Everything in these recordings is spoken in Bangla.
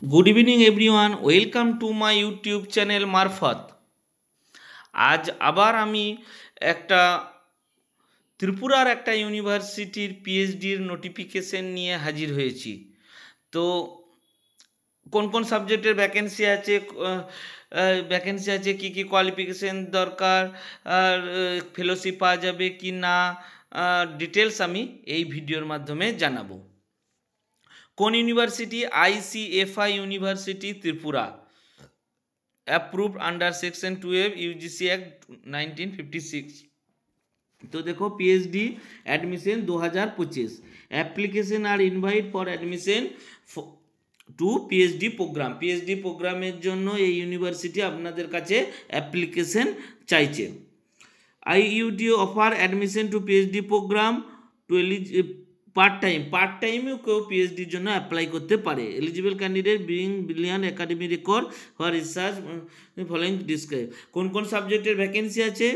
Good evening everyone welcome to my YouTube channel मार्फत। आज आबार आमी एकटा त्रिपुरार एकटा यूनिभार्सिटीर पीएचडिर नोटिफिकेशन निये हाजिर हयेछि। तो कोन कोन साबजेक्टेर वैकेंसि आछे की क्वालिफिकेशन दरकार और फेलोशिप पाওয়া যাবে কি না डिटेल्स आमी এই ভিডিওর মাধ্যমে জানাবো। কোন university? ICFI university Tripura, approved under section 12 UGC act 1956। तो देखो PhD admission 2025 application are invite for admission to PhD programme. PhD प्रोग्रामेर जन्य এই ইউনিভার্সিটি আপনাদের কাছে অ্যাপ্লিকেশন চাইছে। IUD offer admission to PhD programme to part টাইমেও কেউ পিএইচডির জন্য অ্যাপ্লাই করতে পারে। Eligible candidate being brilliant academy record for research following describe. কোন কোন সাবজেক্টের ভ্যাকেন্সি আছে?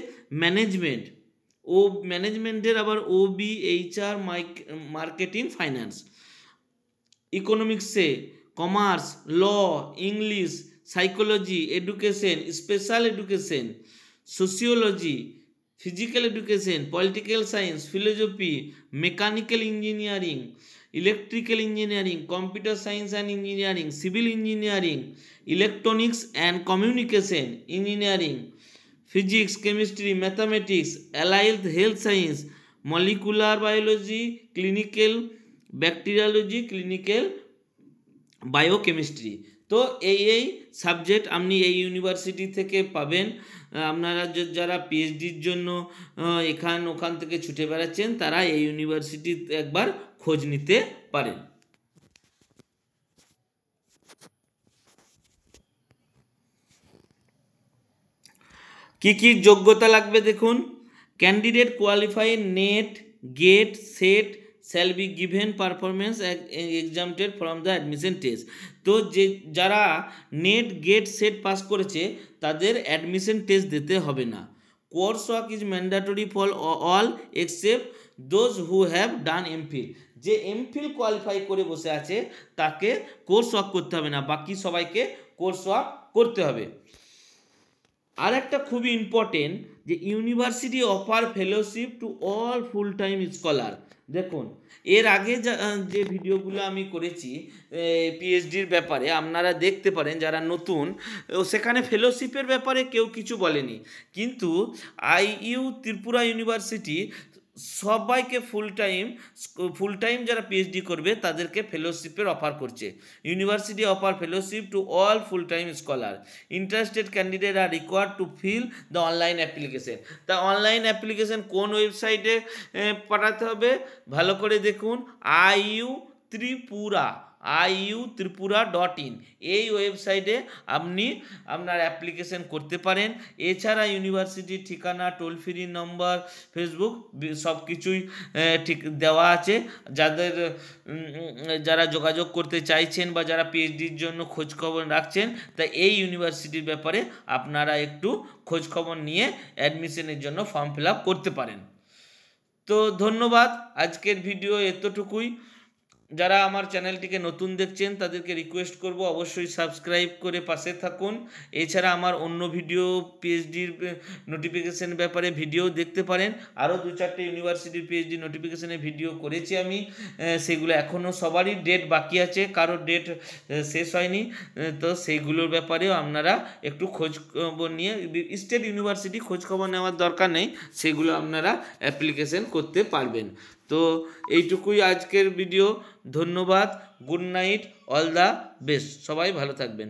ম্যানেজমেন্ট ও ম্যানেজমেন্টের আবার ওবি, এইচআর, মার্কেটিং, ফাইন্যান্স। ইকোনমিক্সে commerce, law, English, psychology, education, special education, sociology, physical education, political science, philosophy, mechanical engineering, electrical engineering, computer science and engineering, civil engineering, electronics and communication engineering, physics, chemistry, mathematics, allied health science, molecular biology, clinical bacteriology, clinical biochemistry. तो এই সাবজেক্ট আপনি এই ইউনিভার্সিটি থেকে পাবেন। আপনারা যারা পিএইচডির জন্য ওখান থেকে ছুটে বেড়াচ্ছেন তারা এই ইউনিভার্সিটিতে একবার খোঁজ নিতে পারেন। কি যোগ্যতা লাগবে দেখুন। Candidate qualify NET, GATE, SET shall be given performance exempted from the admission test। তো যে যারা নেট, গেট, সেট পাস করেছে তাদের অ্যাডমিশন টেস্ট দিতে হবে না। Course work is mandatory for all except those who have done MPhil. যে এমফিল কোয়ালিফাই করে বসে আছে তাকে কোর্স ওয়ার্ক করতে হবে না, বাকি সবাইকে কোর্স ওয়ার্ক করতে হবে। আর একটা খুবই ইম্পর্টেন্ট যে university offer fellowship to all full time scholar. দেখুন এর আগে যে ভিডিওগুলো আমি করেছি পিএইচডির ব্যাপারে আপনারা দেখতে পারেন যারা নতুন, সেখানে ফেলোশিপের ব্যাপারে কেউ কিছু বলেনি, কিন্তু IU ত্রিপুরা ইউনিভার্সিটি সবাইকে ফুল টাইম যারা পিএইচডি করবে তাদেরকে ফেলোশিপের অফার করছে। University offer fellowship to all full time scholar. Interested candidate are required to fill the online application. তা অনলাইন অ্যাপ্লিকেশন কোন ওয়েবসাইটে পাঠাতে হবে ভালো করে দেখুন। iutripura.in এই ওয়েবসাইটে আপনি আপনার অ্যাপ্লিকেশন করতে পারেন। এছাড়া ইউনিভার্সিটির ঠিকানা, টোল ফ্রি নম্বর, ফেসবুক সব কিছুই ঠিক দেওয়া আছে। যারা যোগাযোগ করতে চাইছেন বা যারা পিএইচডির জন্য খোঁজখবর রাখছেন তা এই ইউনিভার্সিটির ব্যাপারে আপনারা একটু খোঁজখবর নিয়ে অ্যাডমিশনের জন্য ফর্ম ফিল আপ করতে পারেন। তো ধন্যবাদ, আজকের ভিডিও এতটুকুই। যারা আমার চ্যানেলটিকে নতুন দেখছেন তাদেরকে রিকোয়েস্ট করব অবশ্যই সাবস্ক্রাইব করে পাশে থাকুন। এছাড়া আমার অন্য ভিডিও পিএইচডির নোটিফিকেশন ব্যাপারে ভিডিও দেখতে পারেন। আরও 2-4টে ইউনিভার্সিটির পিএইচডি নোটিফিকেশনের ভিডিও করেছি আমি, সেগুলো এখনও সবারই ডেট বাকি আছে, কারো ডেট শেষ হয়নি। তো সেইগুলোর ব্যাপারেও আপনারা একটু খোঁজখবর নিয়ে, স্টেট ইউনিভার্সিটি খোঁজখবর নেওয়ার দরকার নেই, সেগুলো আপনারা অ্যাপ্লিকেশন করতে পারবেন। তো এইটুকুই আজকের ভিডিও। ধন্যবাদ, good night, all the best, সবাই ভালো থাকবেন।